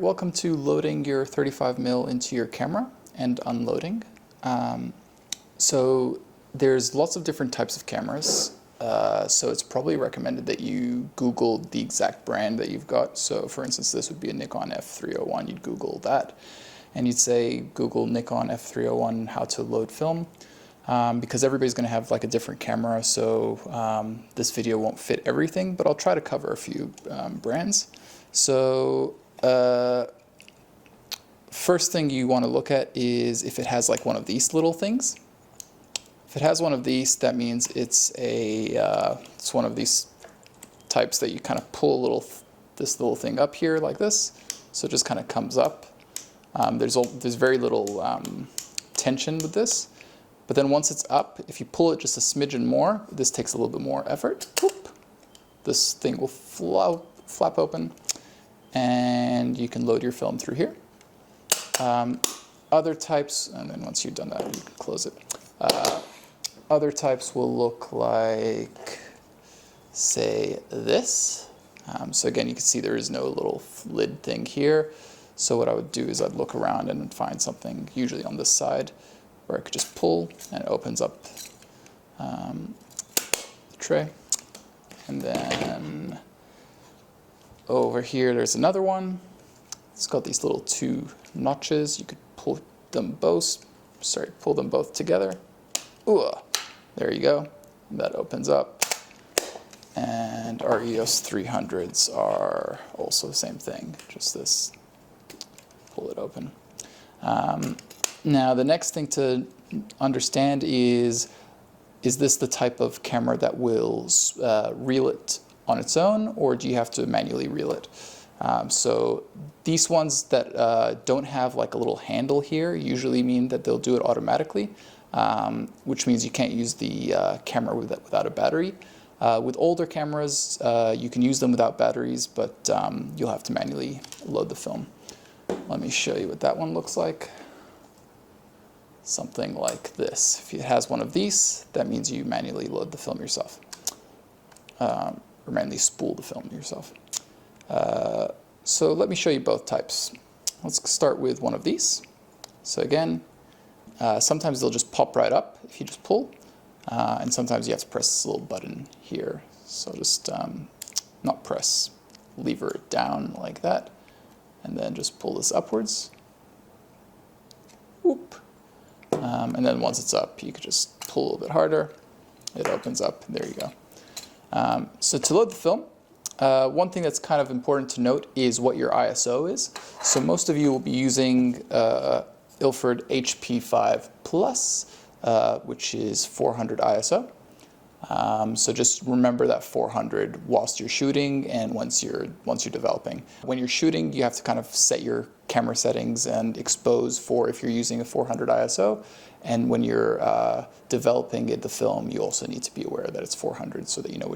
Welcome to loading your 35mm into your camera and unloading. So there's lots of different types of cameras, so it's probably recommended that you Google the exact brand that you've got. So for instance, this would be a Nikon F301. You'd Google that and you'd say Google Nikon F301 how to load film, because everybody's going to have like a different camera, so this video won't fit everything, but I'll try to cover a few brands. So first thing you want to look at is if it has like one of these little things. If it has one of these, that means it's it's one of these types that you kind of pull this little thing up here like this, so it just kind of comes up. There's very little tension with this, but then once it's up, if you pull it just a smidgen more, this takes a little bit more effort. Whoop, this thing will flap open, and you can load your film through here. Other types, and then once you've done that, you can close it. Other types will look like, say, this. So again, you can see there is no little lid thing here. So what I would do is I'd look around and find something, usually on this side, where I could just pull and it opens up the tray. And then over here, there's another one. It's got these little two notches. You could pull them both together. Ooh, there you go. And that opens up. And our EOS 300s are also the same thing. Just this, pull it open. Now the next thing to understand is this the type of camera that will reel it on its own, or do you have to manually reel it? So these ones that don't have like a little handle here usually mean that they'll do it automatically, which means you can't use the camera without a battery. With older cameras, you can use them without batteries, but you'll have to manually load the film. Let me show you what that one looks like. Something like this. If it has one of these, that means you manually load the film yourself. Or manually spool the film yourself. So let me show you both types. Let's start with one of these. So again, sometimes they'll just pop right up if you just pull, and sometimes you have to press this little button here. So just not press, lever it down like that, and then just pull this upwards. Whoop. And then once it's up, you could just pull a little bit harder. It opens up. There you go. So to load the film, one thing that's kind of important to note is what your ISO is. So most of you will be using Ilford HP5 Plus, which is 400 ISO. So just remember that 400 whilst you're shooting and once you're developing. When you're shooting, you have to kind of set your camera settings and expose for if you're using a 400 ISO. And when you're developing the film, you also need to be aware that it's 400 so that you know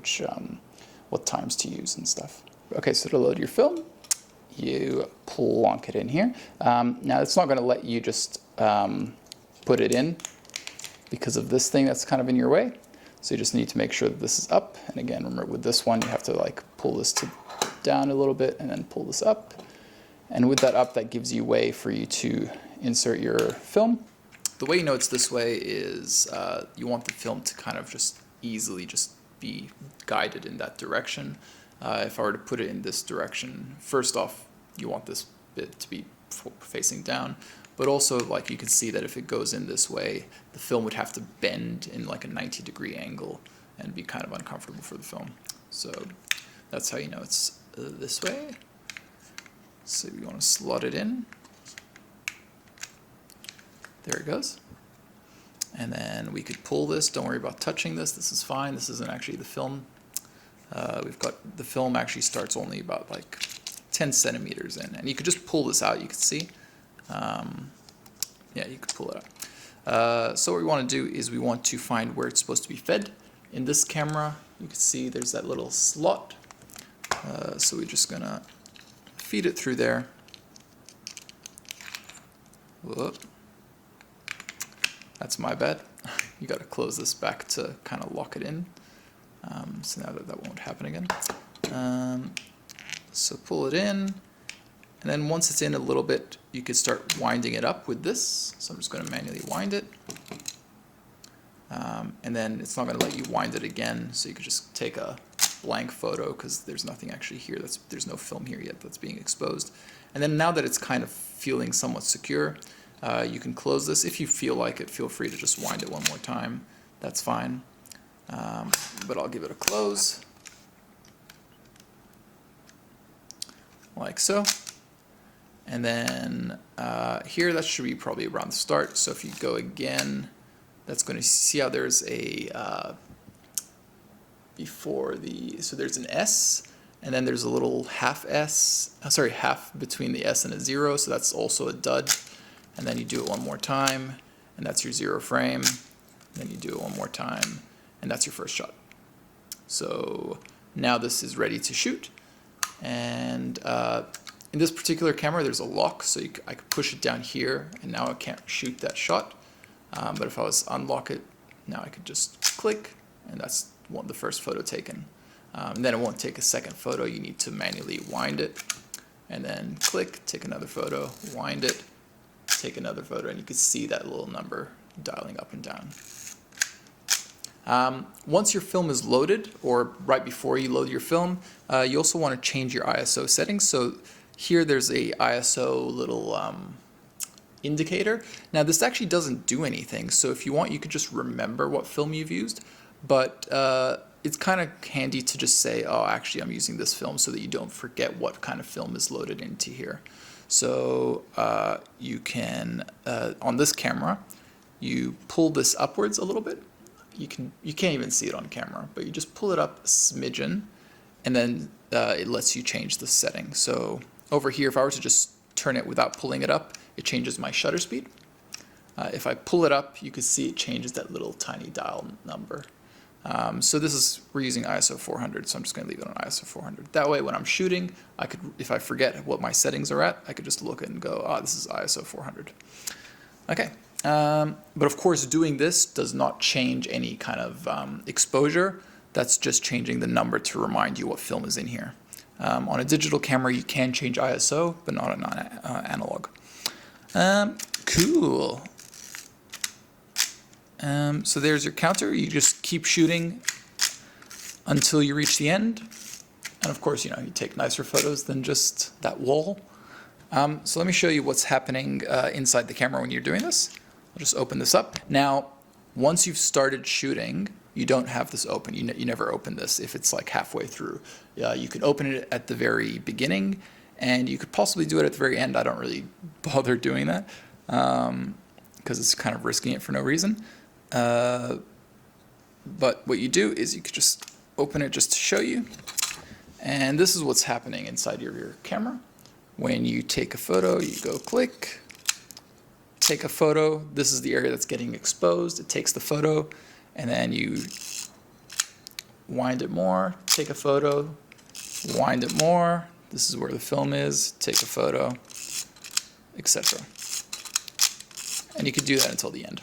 what times to use and stuff. Okay, so to load your film, you plonk it in here. Now it's not going to let you just put it in because of this thing that's kind of in your way. So you just need to make sure that this is up. And again, remember with this one, you have to like pull this down a little bit and then pull this up. And with that up, that gives you way for you to insert your film. The way you know it's this way is you want the film to kind of just easily just be guided in that direction. If I were to put it in this direction, first off, you want this bit to be facing down, but also like you can see that if it goes in this way, the film would have to bend in like a 90-degree angle and be kind of uncomfortable for the film. So that's how you know it's this way. So you want to slot it in. There it goes. And then we could pull this. Don't worry about touching this. This is fine. This isn't actually the film. We've got the film actually starts only about like 10 centimeters in. And you could just pull this out, you could see. Yeah, you could pull it out. So what we want to do is we want to find where it's supposed to be fed. In this camera, you can see there's that little slot. So we're just going to feed it through there. Whoop. That's my bad. You got to close this back to kind of lock it in. So now that won't happen again. So pull it in, And then once it's in a little bit, you could start winding it up with this. So I'm just going to manually wind it. And then it's not going to let you wind it again, so you could just take a blank photo because there's nothing actually here. There's no film here yet that's being exposed. And then now that it's kind of feeling somewhat secure, you can close this. If you feel like it, feel free to just wind it one more time. That's fine. But I'll give it a close, like so. And then here, that should be probably around the start. So if you go again, that's going to see how there's a so there's an S, and then there's a little half between the S and a 0, so that's also a dud. And then you do it one more time, and that's your 0 frame. And then you do it one more time, and that's your first shot. So now this is ready to shoot. And in this particular camera, there's a lock, so I could push it down here, and now I can't shoot that shot. But if I was to unlock it, now I could just click, and that's the first photo taken. And then it won't take a second photo. You need to manually wind it, and then click, take another photo, wind it, take another photo, and you can see that little number dialing up and down. Once your film is loaded, or right before you load your film, you also want to change your ISO settings. So here there's a ISO little indicator. Now this actually doesn't do anything, so if you want, you could just remember what film you've used, but it's kind of handy to just say, oh, actually I'm using this film, so that you don't forget what kind of film is loaded into here. So you can, on this camera, you pull this upwards a little bit. You can't even see it on camera, but you just pull it up a smidgen, and then it lets you change the setting. So over here, if I were to just turn it without pulling it up, it changes my shutter speed. If I pull it up, you can see it changes that little tiny dial number. So we're using ISO 400, so I'm just going to leave it on ISO 400. That way, when I'm shooting, if I forget what my settings are at, I could just look and go, ah, this is ISO 400. Okay. But of course, doing this does not change any kind of exposure. That's just changing the number to remind you what film is in here. On a digital camera, you can change ISO, but not on analog. Cool. So there's your counter. You just keep shooting until you reach the end. And of course, you take nicer photos than just that wall. So let me show you what's happening inside the camera when you're doing this. I'll just open this up. Now, once you've started shooting, you don't have this open. You never open this if it's like halfway through. You can open it at the very beginning, and you could possibly do it at the very end. I don't really bother doing that because it's kind of risking it for no reason. But what you do is you could just open it just to show you. And this is what's happening inside your camera. When you take a photo, you go click, take a photo. This is the area that's getting exposed. It takes the photo, and then you wind it more, take a photo, wind it more. This is where the film is, take a photo, etc. And you could do that until the end.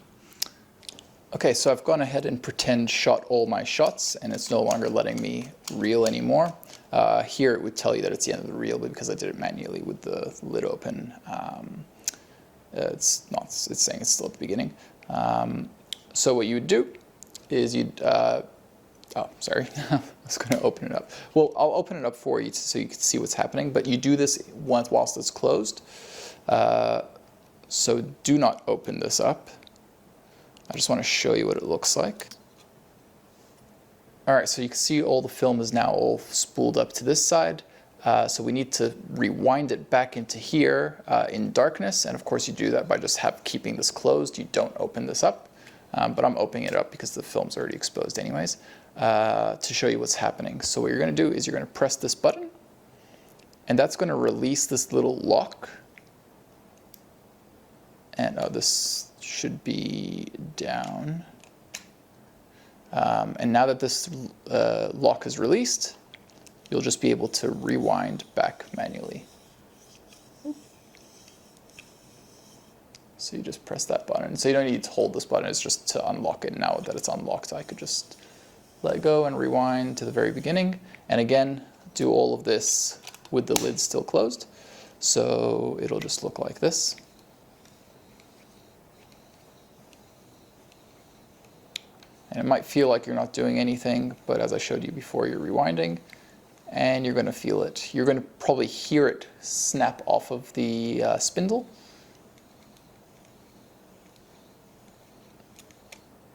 Okay, so I've gone ahead and pretend shot all my shots, and it's no longer letting me reel anymore. Here it would tell you that it's the end of the reel, but because I did it manually with the lid open, it's saying it's still at the beginning. So what you would do is you'd, oh, sorry, I was going to open it up. Well, I'll open it up for you so you can see what's happening, but you do this whilst it's closed. So do not open this up. I just want to show you what it looks like. All right, so you can see all the film is now all spooled up to this side. So we need to rewind it back into here in darkness. And of course you do that by just keeping this closed. You don't open this up, but I'm opening it up because the film's already exposed anyways, to show you what's happening. So what you're gonna do is you're gonna press this button, and that's gonna release this little lock. And this should be down. And now that this lock is released, you'll just be able to rewind back manually. So you just press that button. So you don't need to hold this button, it's just to unlock it. Now that it's unlocked, I could just let go and rewind to the very beginning. And again, do all of this with the lid still closed. So it'll just look like this. And it might feel like you're not doing anything, but as I showed you before, you're rewinding, and you're going to feel it. You're going to probably hear it snap off of the spindle.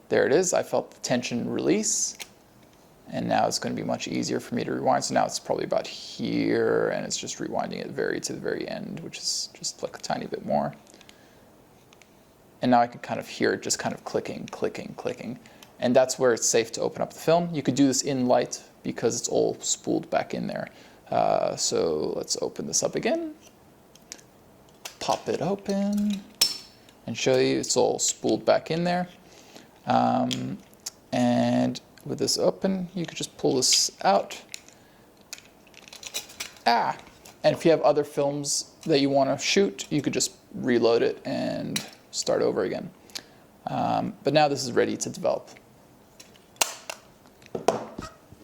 There it is. I felt the tension release, and now it's going to be much easier for me to rewind. So now it's probably about here, and it's just rewinding it to the very end, which is just like a tiny bit more. And now I can kind of hear it just kind of clicking, clicking, clicking. And that's where it's safe to open up the film. You could do this in light because it's all spooled back in there. So let's open this up again. Pop it open and show you it's all spooled back in there. And with this open, you could just pull this out. And if you have other films that you want to shoot, you could just reload it and start over again. But now this is ready to develop.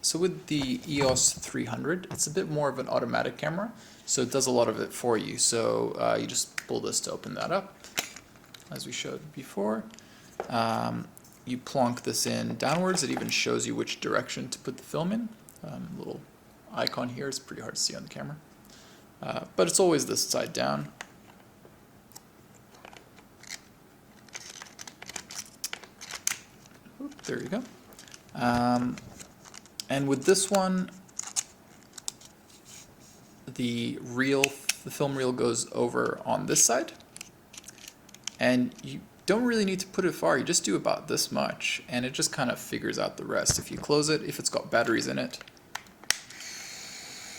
So with the EOS 300, it's a bit more of an automatic camera, so it does a lot of it for you. So you just pull this to open that up, as we showed before. You plonk this in downwards. It even shows you which direction to put the film in. Little icon here is pretty hard to see on the camera. But it's always this side down. Oop, there you go. And with this one, the film reel goes over on this side. And you don't really need to put it far, you just do about this much, and it just kind of figures out the rest. If you close it, if it's got batteries in it,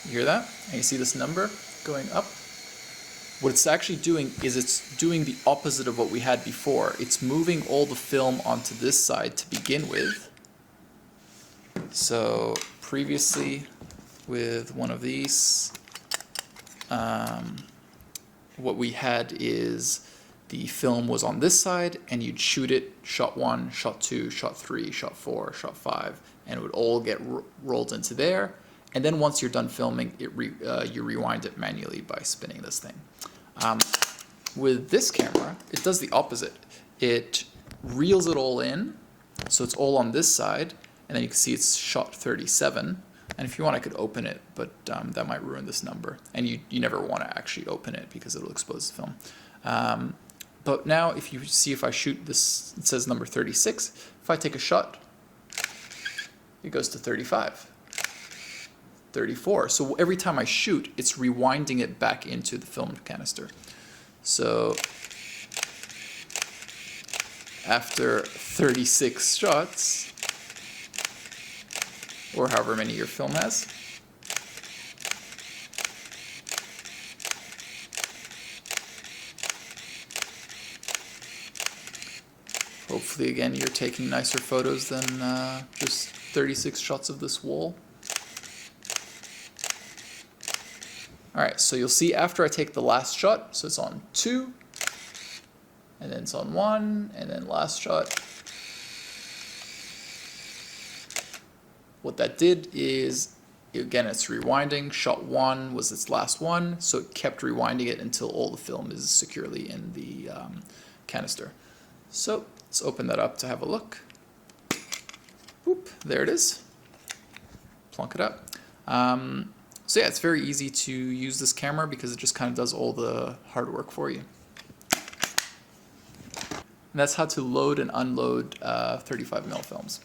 you hear that? And you see this number going up? What it's actually doing is it's doing the opposite of what we had before. It's moving all the film onto this side to begin with. So previously with one of these, what we had is the film was on this side, and you'd shoot it, shot 1, shot 2, shot 3, shot 4, shot 5, and it would all get rolled into there. And then once you're done filming, you rewind it manually by spinning this thing. With this camera, it does the opposite. It reels it all in, so it's all on this side, and then you can see it's shot 37. And if you want, I could open it, but that might ruin this number. And you never want to actually open it because it'll expose the film. But now if you see, if I shoot this, it says number 36. If I take a shot, it goes to 35, 34. So every time I shoot, it's rewinding it back into the film canister. So after 36 shots, or however many your film has, hopefully, again, you're taking nicer photos than just 36 shots of this wall. Alright, so you'll see after I take the last shot, so it's on 2, and then it's on 1, and then last shot. What that did is, again, it's rewinding. Shot 1 was its last one, so it kept rewinding it until all the film is securely in the canister. So let's open that up to have a look. Boop, there it is. Plunk it up. So yeah, it's very easy to use this camera because it just kind of does all the hard work for you. And that's how to load and unload 35mm films.